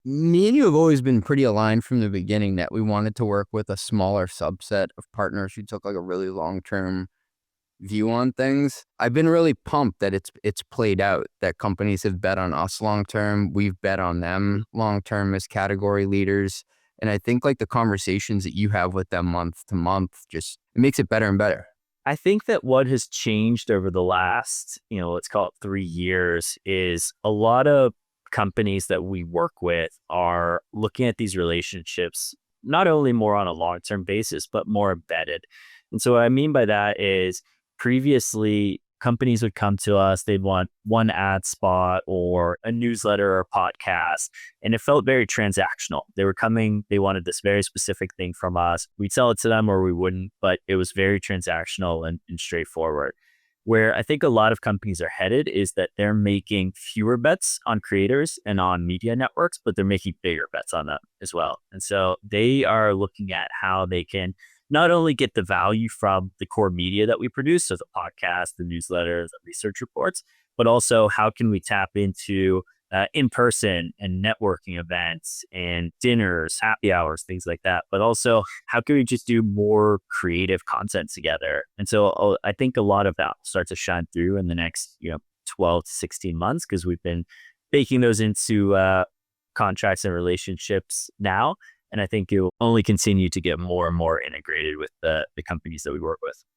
Me and you have always been pretty aligned from the beginning that we wanted to work with a smaller subset of partners who took like a really long-term view on things. I've been really pumped that it's played out, that companies have bet on us long term. We've bet on them long term as category leaders. And I think like the conversations that you have with them month to month just it makes it better and better. I think that what has changed over the last, let's call it 3 years, is a lot of companies that we work with are looking at these relationships not only more on a long term basis, but more embedded. And so, what I mean by that is previously, companies would come to us, they'd want one ad spot or a newsletter or podcast, and it felt very transactional. They were coming, they wanted this very specific thing from us. We'd sell it to them or we wouldn't, but it was very transactional and straightforward. Where I think a lot of companies are headed is that they're making fewer bets on creators and on media networks, but they're making bigger bets on them as well. And so they are looking at how they can not only get the value from the core media that we produce, so the podcast, the newsletters, the research reports, but also how can we tap into in-person and networking events and dinners, happy hours, things like that. But also, how can we just do more creative content together? And so I think a lot of that will start to shine through in the next, 12 to 16 months because we've been baking those into contracts and relationships now. And I think it will only continue to get more and more integrated with the companies that we work with.